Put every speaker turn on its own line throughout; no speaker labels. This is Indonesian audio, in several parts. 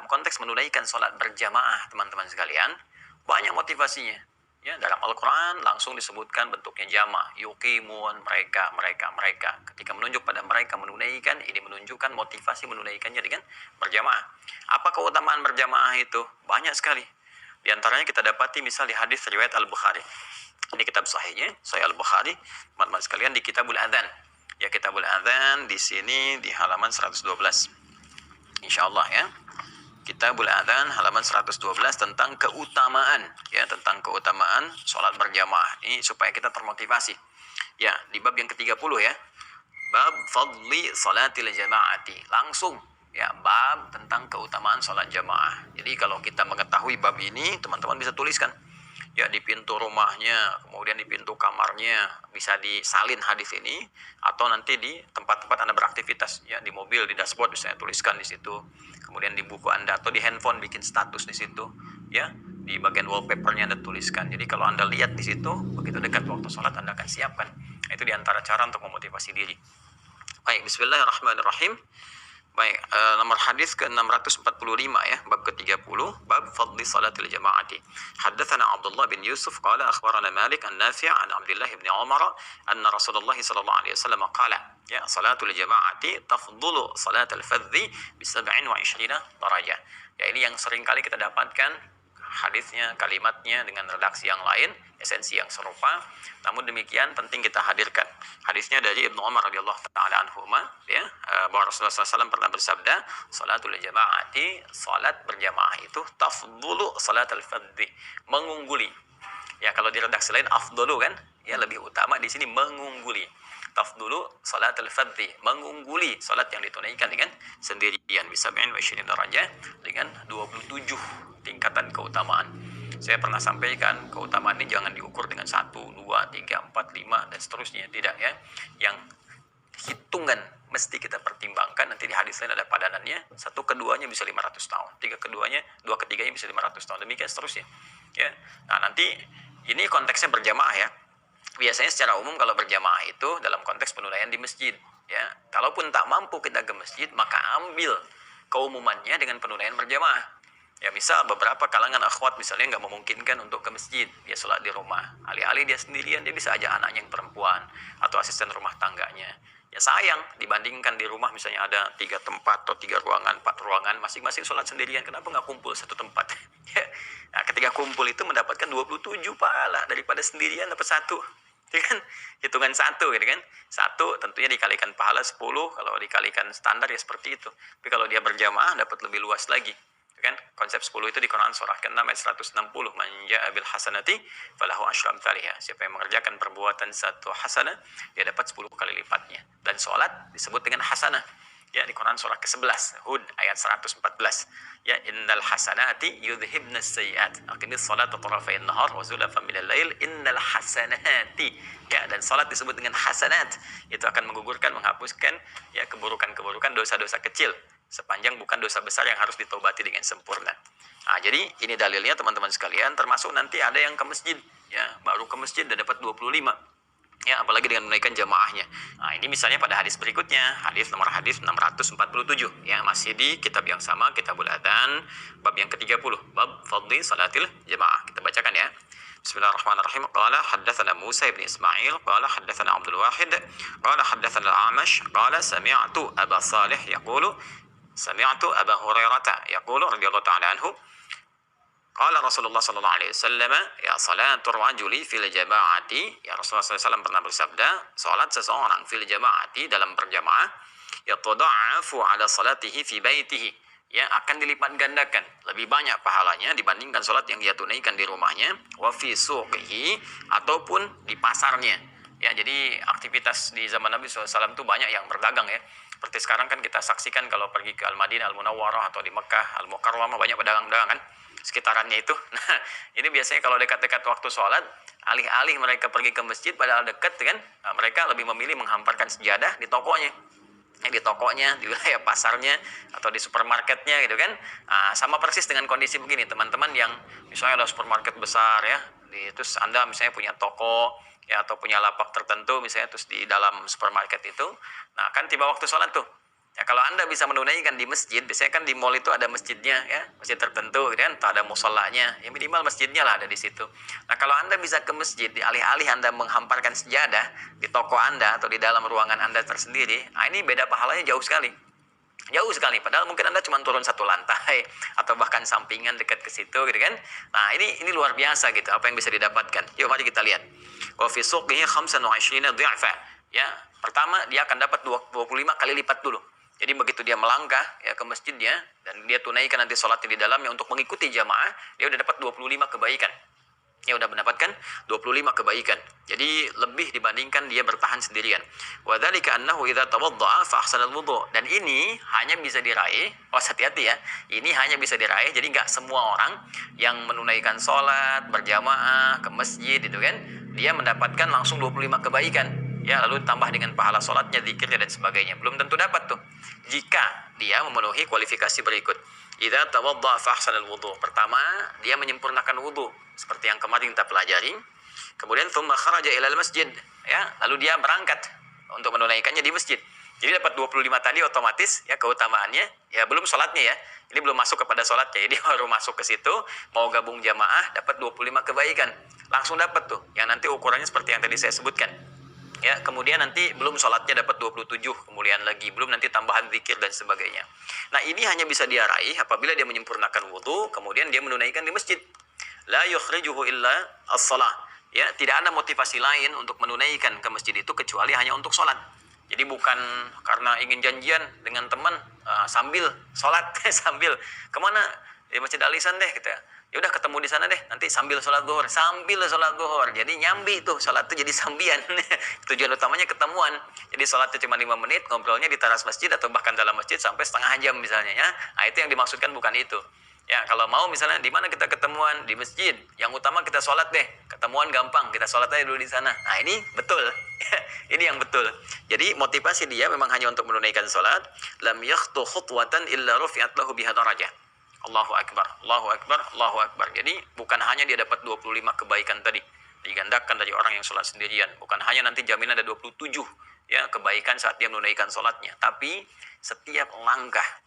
dalam konteks menunaikan sholat berjamaah, teman-teman sekalian, banyak motivasinya. Ya, dalam Al-Quran langsung disebutkan bentuknya jama', yuqimun, mereka. Ketika menunjuk pada mereka menunaikan, ini menunjukkan motivasi menunaikannya dengan berjamaah. Apa keutamaan berjamaah itu? Banyak sekali. Di antaranya kita dapati misal di hadis riwayat Al-Bukhari. Ini kitab sahihnya, Sahih Al-Bukhari, teman-teman sekalian, di Kitabul Adzan. Ya, Kitabul Adzan di sini di halaman 112. Insyaallah ya. Kitabul Adzan halaman 112 tentang keutamaan, ya, tentang keutamaan sholat berjamaah. Ini supaya kita termotivasi. Ya, di bab yang ke-30 ya. Bab fadli salatil jamaati. Langsung ya, bab tentang keutamaan sholat jamaah. Jadi kalau kita mengetahui bab ini, teman-teman bisa tuliskan. Ya, di pintu rumahnya, kemudian di pintu kamarnya, bisa disalin hadis ini, atau nanti di tempat-tempat Anda beraktivitas, ya, di mobil, di dashboard bisa tuliskan di situ. Kemudian di buku Anda atau di handphone bikin status di situ, ya, di bagian wallpapernya Anda tuliskan. Jadi kalau Anda lihat di situ, begitu dekat waktu sholat Anda akan siapkan. Itu diantara cara untuk memotivasi diri. Baik, bismillahirrahmanirrahim. Baik, nomor hadis ke-645 ya, bab ke-30, bab fadli salatil jama'ati. Haddatsana Abdullah bin Yusuf qala akhbarana Malik an Nafi' an Abdullah bin Umar anna Rasulullah sallallahu alaihi wasallam qala ya salatul jama'ati tafdhulu salatal fadhi bi 27 darajah. Ya, ini yang sering kali kita dapatkan hadisnya, kalimatnya dengan redaksi yang lain, esensi yang serupa. Namun demikian penting kita hadirkan. Hadisnya dari Ibnu Umar radhiyallahu taala anhuma, ya, bahwa Rasulullah SAW pernah bersabda, salatul jamaati, salat berjamaah itu tafdhulu salatul fardhi, mengungguli. Ya, kalau di redaksi lain afdhalu kan, ya, lebih utama, di sini mengungguli. Tafdhulu salatul fardhi, mengungguli salat yang ditunaikan dengan sendirian, bisa 27 darajah, dengan 27 tingkatan keutamaan. Saya pernah sampaikan, keutamaan ini jangan diukur dengan 1, 2, 3, 4, 5 dan seterusnya, tidak ya. Yang hitungan mesti kita pertimbangkan, nanti di hadis lain ada padanannya, 1 keduanya bisa 500 tahun, 2 ketiganya bisa 500 tahun, demikian seterusnya ya. Nah, nanti ini konteksnya berjamaah ya. Biasanya secara umum kalau berjamaah itu dalam konteks penunaian di masjid ya. Kalaupun tak mampu kita ke masjid, maka ambil keumumannya dengan penunaian berjamaah. Ya, misal beberapa kalangan akhwat misalnya nggak memungkinkan untuk ke masjid, dia sholat di rumah. Alih-alih dia sendirian, dia bisa ajak anaknya yang perempuan atau asisten rumah tangganya. Ya sayang, dibandingkan di rumah misalnya ada 3 tempat atau 3 ruangan, 4 ruangan, masing-masing sholat sendirian, kenapa nggak kumpul satu tempat? Ya. Nah, ketika kumpul itu mendapatkan 27 pahala daripada sendirian dapat 1. Ya kan? Hitungan 1 gitu kan. 1 tentunya dikalikan pahala 10, kalau dikalikan standar ya seperti itu. Tapi kalau dia berjamaah dapat lebih luas lagi. Kan konsep 10 itu di Quran surah ke-6 ayat 160, man jaa bil hasanati falahu asyru amsalha. Siapa yang mengerjakan perbuatan satu hasanah, dia dapat 10 kali lipatnya. Dan salat disebut dengan hasanah. Ya, di Quran surah ke-11 Hud ayat 114. Ya, innal hasanati yudhibna sayyi'at. Aqimis salata tarafayn nahar wa zulafan minal lail innal hasanati. Ya, dan salat disebut dengan hasanat. Itu akan menggugurkan, menghapuskan ya keburukan-keburukan, dosa-dosa kecil, sepanjang bukan dosa besar yang harus ditobati dengan sempurna. Nah, jadi ini dalilnya teman-teman sekalian, termasuk nanti ada yang ke masjid, ya, baru ke masjid dan dapat 25. Ya, apalagi dengan menaikkan jamaahnya. Nah, ini misalnya pada hadis berikutnya, nomor hadis 647, ya, masih di kitab yang sama, Kitabul Adzan, bab yang ke-30, bab fadli salatil jamaah. Kita bacakan ya. Bismillahirrahmanirrahim. Qala haddatsana Musa bin Ismail qala haddatsana Abdul Wahid qala haddatsana Al-A'mash qala sami'tu Aba Salih yaqulu sami'tu Aba Hurairah yaqulu radhiyallahu ta'ala anhu qala Rasulullah sallallahu alaihi wasallam ya salatul rajuli fil jama'ati, ya Rasulullah SAW pernah bersabda, salat seseorang fil jama'ati, dalam berjamaah, ya tada'afu ala salatihi fi baitihi, ya akan dilipat gandakan lebih banyak pahalanya dibandingkan salat yang dia tunaikan di rumahnya, wa fi suqihi, ataupun di pasarnya. Ya, jadi aktivitas di zaman Nabi SAW itu banyak yang berdagang ya. Seperti sekarang kan kita saksikan kalau pergi ke Al-Madinah, Al-Munawwarah, atau di Mekah, Al-Mukarramah, banyak pedagang-pedagang kan sekitarannya itu. Nah, ini biasanya kalau dekat-dekat waktu sholat, alih-alih mereka pergi ke masjid padahal dekat kan, nah, mereka lebih memilih menghamparkan sejadah di tokonya. Di tokonya, di wilayah pasarnya, atau di supermarketnya gitu kan. Nah, sama persis dengan kondisi begini, teman-teman yang misalnya ada supermarket besar ya, terus Anda misalnya punya toko ya, atau punya lapak tertentu misalnya, terus di dalam supermarket itu, nah kan tiba waktu sholat tuh, Ya, kalau Anda bisa menunaikan di masjid, biasanya kan di mall itu ada masjidnya ya, masjid tertentu gitu kan, atau ada musallanya, ya minimal masjidnya lah ada di situ. Nah, kalau Anda bisa ke masjid, alih-alih Anda menghamparkan sejadah di toko Anda atau di dalam ruangan Anda tersendiri, nah ini beda pahalanya jauh sekali. Jauh sekali, padahal mungkin Anda cuma turun satu lantai atau bahkan sampingan dekat ke situ gitu kan. Nah, ini luar biasa gitu apa yang bisa didapatkan. Yuk mari kita lihat. Wa fi suqihi 25 dhi'fa. Ya, pertama dia akan dapat 25 kali lipat dulu. Jadi begitu dia melangkah ya ke masjidnya dan dia tunaikan nanti sholatnya di dalamnya untuk mengikuti jamaah, dia udah dapat 25 kebaikan. Ya udah mendapatkan 25 kebaikan. Jadi lebih dibandingkan dia bertahan sendirian. Wa dzalika annahu idza tawaddaa fa ahsana al-wudhu. Dan ini hanya bisa diraih, hati-hati ya. Ini hanya bisa diraih, jadi nggak semua orang yang menunaikan sholat berjamaah ke masjid itu kan, dia mendapatkan langsung 25 kebaikan. Ya, lalu tambah dengan pahala sholatnya, zikirnya dan sebagainya. Belum tentu dapat tuh. Jika dia memenuhi kualifikasi berikut. Idza tawaddaa fa ahsana al-wudhu. Pertama, dia menyempurnakan wudu seperti yang kemarin kita pelajari. Kemudian tsumma kharaja ila al-masjid, ya, lalu dia berangkat untuk menunaikannya di masjid. Jadi dapat 25 tadi otomatis ya keutamaannya, ya belum sholatnya ya. Ini belum masuk kepada sholatnya. Jadi baru masuk ke situ, mau gabung jamaah dapat 25 kebaikan. Langsung dapat tuh. Yang nanti ukurannya seperti yang tadi saya sebutkan. Ya, kemudian nanti belum sholatnya dapat 27, kemudian lagi belum nanti tambahan zikir dan sebagainya. Nah, ini hanya bisa dia raih apabila dia menyempurnakan wudu, kemudian dia menunaikan di masjid. La yukhrijuhu illa as-shalah. Ya, tidak ada motivasi lain untuk menunaikan ke masjid itu kecuali hanya untuk sholat. Jadi bukan karena ingin janjian dengan teman sambil sholat, sambil kemana? Di Masjid Alisan deh kita. Ya udah ketemu di sana deh, nanti sambil sholat zuhur, jadi nyambi tuh sholat tuh jadi sambian. Tujuan utamanya ketemuan, jadi sholatnya cuma 5 menit, ngobrolnya di teras masjid atau bahkan dalam masjid sampai setengah jam misalnya ya. Nah, itu yang dimaksudkan, bukan itu ya. Kalau mau misalnya di mana kita ketemuan, di masjid, yang utama kita sholat deh, ketemuan gampang, kita sholat aja dulu di sana. Nah, ini betul. Ini yang betul. Jadi motivasi dia memang hanya untuk menunaikan sholat. Lam yakhtu khutwatan illa rufi'at lahu biha darajah. Allahu Akbar, Allahu Akbar, Allahu Akbar. Jadi bukan hanya dia dapat 25 kebaikan tadi, digandakan dari orang yang sholat sendirian. Bukan hanya nanti jaminan ada 27 ya kebaikan saat dia menunaikan sholatnya. Tapi setiap langkah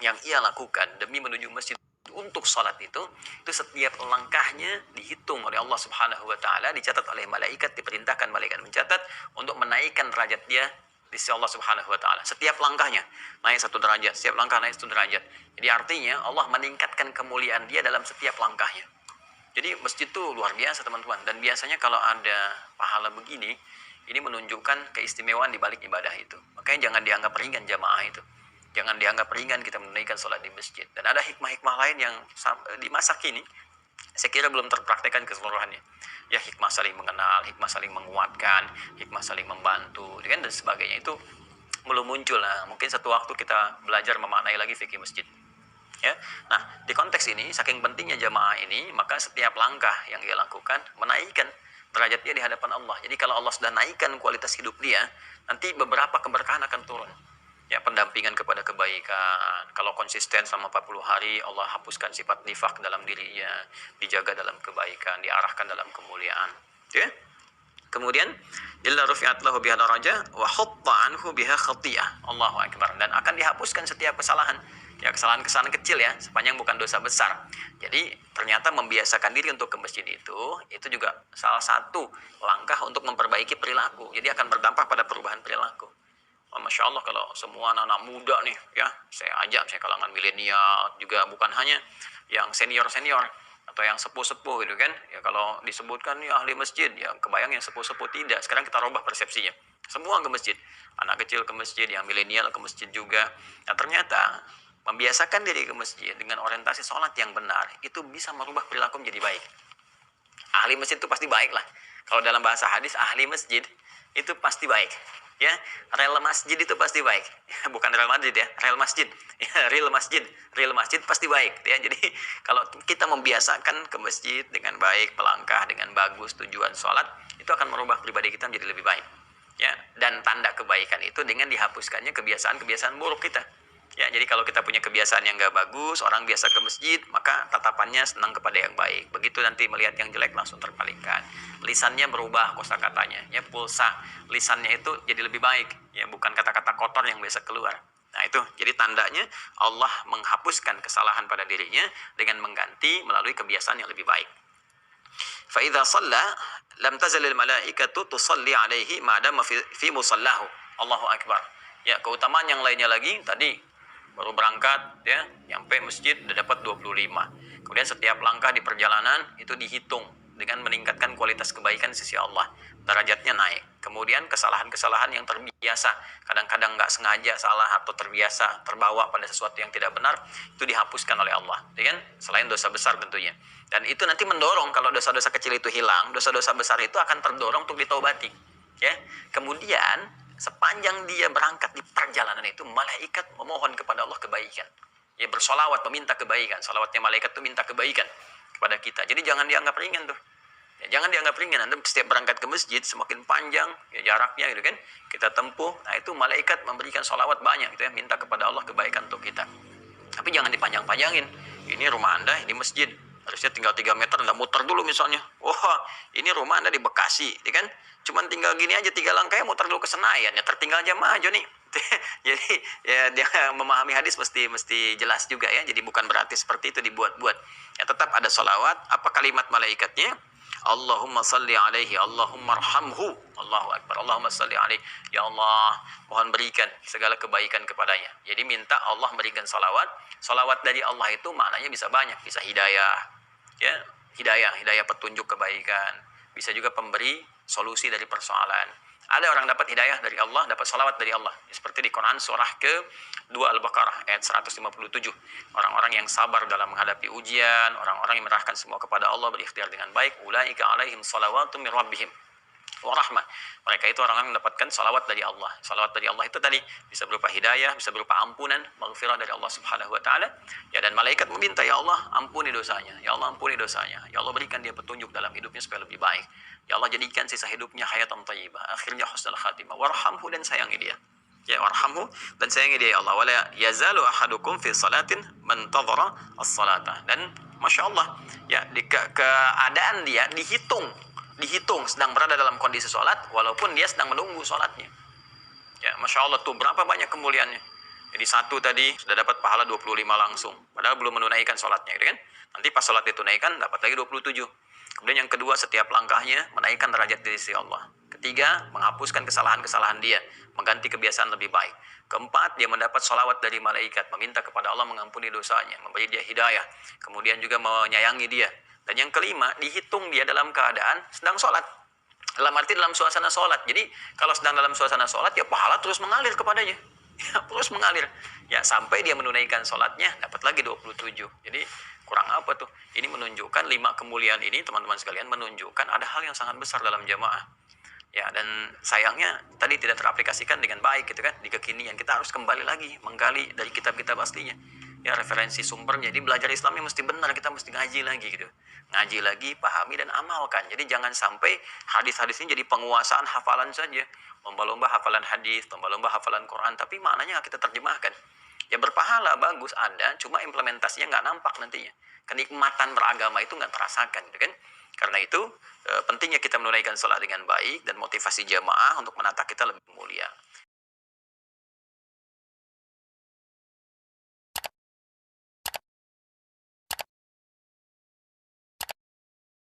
yang ia lakukan demi menuju masjid untuk sholat itu setiap langkahnya dihitung oleh Allah Subhanahu wa Ta'ala, dicatat oleh malaikat, diperintahkan malaikat mencatat untuk menaikkan derajat dia di sisi Allah Subhanahu wa Ta'ala. Setiap langkahnya naik 1 derajat, setiap langkah naik 1 derajat. Jadi artinya Allah meningkatkan kemuliaan dia dalam setiap langkahnya. Jadi masjid itu luar biasa teman-teman. Dan biasanya kalau ada pahala begini, ini menunjukkan keistimewaan di balik ibadah itu. Makanya jangan dianggap ringan jamaah itu. Jangan dianggap ringan kita menunaikan sholat di masjid. Dan ada hikmah-hikmah lain yang di masa kini saya kira belum terpraktekkan keseluruhannya. Ya, hikmah saling mengenal, hikmah saling menguatkan, hikmah saling membantu, dan sebagainya itu belum muncul. Nah, mungkin satu waktu kita belajar memaknai lagi fikih masjid. Ya, nah di konteks ini saking pentingnya jamaah ini, maka setiap langkah yang dia lakukan menaikkan derajat dia di hadapan Allah. Jadi kalau Allah sudah naikkan kualitas hidup dia, nanti beberapa keberkahan akan turun. Ya, pendampingan kepada kebaikan. Kalau konsisten selama 40 hari, Allah hapuskan sifat nifak dalam dirinya, dijaga dalam kebaikan, diarahkan dalam kemuliaan. Ya. Kemudian illa rufi'at lahu biha darajah wa hutta anhu biha khati'ah. Allahu Akbar. Dan akan dihapuskan setiap kesalahan. Ya, kesalahan-kesalahan kecil ya, sepanjang bukan dosa besar. Jadi ternyata membiasakan diri untuk ke masjid itu juga salah satu langkah untuk memperbaiki perilaku. Jadi akan berdampak pada perubahan perilaku. Oh, Masya Allah, kalau semua anak-anak muda nih ya, saya ajak, saya kalangan milenial juga, bukan hanya yang senior-senior atau yang sepuh-sepuh gitu kan. Ya kalau disebutkan ya ahli masjid, ya kebayang yang sepuh-sepuh, tidak. Sekarang kita rubah persepsinya. Semua ke masjid. Anak kecil ke masjid, yang milenial ke masjid juga. Nah, ternyata membiasakan diri ke masjid dengan orientasi sholat yang benar, itu bisa merubah perilaku menjadi baik. Ahli masjid itu pasti baik lah. Kalau dalam bahasa hadis, ahli masjid itu pasti baik. Ya, rel masjid itu pasti baik. Bukan rel masjid ya, rel masjid. Ya, real masjid pasti baik. Ya, jadi kalau kita membiasakan ke masjid dengan baik, melangkah dengan bagus, tujuan sholat, itu akan merubah pribadi kita menjadi lebih baik. Ya, dan tanda kebaikan itu dengan dihapuskannya kebiasaan-kebiasaan buruk kita. Ya, jadi kalau kita punya kebiasaan yang nggak bagus, orang biasa ke masjid, maka tatapannya senang kepada yang baik. Begitu nanti melihat yang jelek langsung terpalingkan. Lisannya berubah kosakatanya, ya, pulsa lisannya itu jadi lebih baik, ya, bukan kata-kata kotor yang biasa keluar. Nah itu, jadi tandanya Allah menghapuskan kesalahan pada dirinya dengan mengganti melalui kebiasaan yang lebih baik. فإذا صلى لم تزل الملائكة تصلي عليه ما دام في مصلاه. Allahu Akbar. Ya, keutamaan yang lainnya lagi tadi baru berangkat ya, nyampe masjid udah dapat 25. Kemudian setiap langkah di perjalanan itu dihitung dengan meningkatkan kualitas kebaikan sisi Allah. Derajatnya naik. Kemudian kesalahan-kesalahan yang terbiasa, kadang-kadang nggak sengaja salah atau terbiasa terbawa pada sesuatu yang tidak benar, itu dihapuskan oleh Allah, ya kan? Selain dosa besar tentunya. Dan itu nanti mendorong kalau dosa-dosa kecil itu hilang, dosa-dosa besar itu akan terdorong untuk ditaubati. Ya. Kemudian sepanjang dia berangkat di perjalanan itu, malaikat memohon kepada Allah kebaikan. Ya, bersolawat meminta kebaikan. Salawatnya malaikat itu minta kebaikan kepada kita. Jadi jangan dianggap ringan tuh. Ya, jangan dianggap ringan. Anda setiap berangkat ke masjid semakin panjang ya jaraknya gitu kan, kita tempuh. Nah itu malaikat memberikan solawat banyak gitu ya, minta kepada Allah kebaikan untuk kita. Tapi jangan dipanjang-panjangin. Ini rumah Anda, ini masjid. Harusnya tinggal 3 meter, Anda muter dulu misalnya. Wah, ini rumah Anda di Bekasi, ya kan? Cuman tinggal gini aja 3 langkah, muter dulu ke Senayan. Ya tertinggal jamaah aja nih. Jadi ya dia memahami hadis mesti jelas juga ya. Jadi bukan berarti seperti itu dibuat-buat. Ya tetap ada salawat. Apa kalimat malaikatnya? Allahumma salli alaihi, Allahumma arhamhu. Allahu Akbar. Allahumma salli alaihi. Ya Allah, mohon berikan segala kebaikan kepadanya. Jadi minta Allah berikan salawat. Salawat dari Allah itu maknanya bisa banyak. Bisa hidayah. Ya, hidayah petunjuk kebaikan. Bisa juga pemberi solusi dari persoalan. Ada orang dapat hidayah dari Allah, dapat salawat dari Allah. Seperti di Quran surah ke-2 Al-Baqarah ayat 157. Orang-orang yang sabar dalam menghadapi ujian, orang-orang yang menyerahkan semua kepada Allah, berikhtiar dengan baik, ulaika alaihim salawatum mir rabbihim wa rahmah. Mereka itu orang-orang yang mendapatkan salawat dari Allah. Salawat dari Allah itu tadi bisa berupa hidayah, bisa berupa ampunan, maghfirah dari Allah Subhanahu wa taala. Ya, dan malaikat meminta, ya Allah, ampuni dosanya. Ya Allah, ampuni dosanya. Ya Allah, berikan dia petunjuk dalam hidupnya supaya lebih baik. Ya Allah, jadikan sisa hidupnya hayatan thayyibah. Akhirnya husnul khatimah. Warhamhu, dan sayangi dia. Ya, warhamhu, dan sayangi dia ya Allah. Wala yazalu ahadukum fi salatin man tadhara as-salata. Dan Masya Allah, ya, di keadaan dia dihitung sedang berada dalam kondisi sholat walaupun dia sedang menunggu sholatnya. Ya, Masya Allah tuh berapa banyak kemuliaannya. Jadi satu tadi sudah dapat pahala 25 langsung, padahal belum menunaikan sholatnya gitu kan. Nanti pas sholat ditunaikan dapat lagi 27. Kemudian yang kedua, setiap langkahnya menaikkan derajat di sisi Allah. Ketiga, menghapuskan kesalahan-kesalahan dia, mengganti kebiasaan lebih baik. Keempat, dia mendapat sholawat dari malaikat, meminta kepada Allah mengampuni dosanya, memberi dia hidayah, kemudian juga menyayangi dia. Dan yang kelima, dihitung dia dalam keadaan sedang sholat. Dalam arti dalam suasana sholat. Jadi kalau sedang dalam suasana sholat, ya pahala terus mengalir kepadanya. Ya, terus mengalir. Ya, sampai dia menunaikan sholatnya, dapat lagi 27. Jadi kurang apa tuh? Ini menunjukkan 5 kemuliaan ini, teman-teman sekalian, menunjukkan ada hal yang sangat besar dalam jamaah. Ya, dan sayangnya tadi tidak teraplikasikan dengan baik gitu kan. Di kekinian kita harus kembali lagi menggali dari kitab-kitab aslinya. Ya, referensi sumbernya. Jadi belajar Islamnya mesti benar, kita mesti ngaji lagi gitu. Ngaji lagi, pahami dan amalkan. Jadi jangan sampai hadis-hadis ini jadi penguasaan hafalan saja. Lomba-lomba hafalan hadis, lomba-lomba hafalan Quran, tapi maknanya kita terjemahkan. Ya berpahala, bagus ada, cuma implementasinya nggak nampak nantinya. Kenikmatan beragama itu nggak terasakan gitu kan. Karena itu pentingnya kita menunaikan sholat dengan baik dan motivasi jamaah untuk menata kita lebih mulia.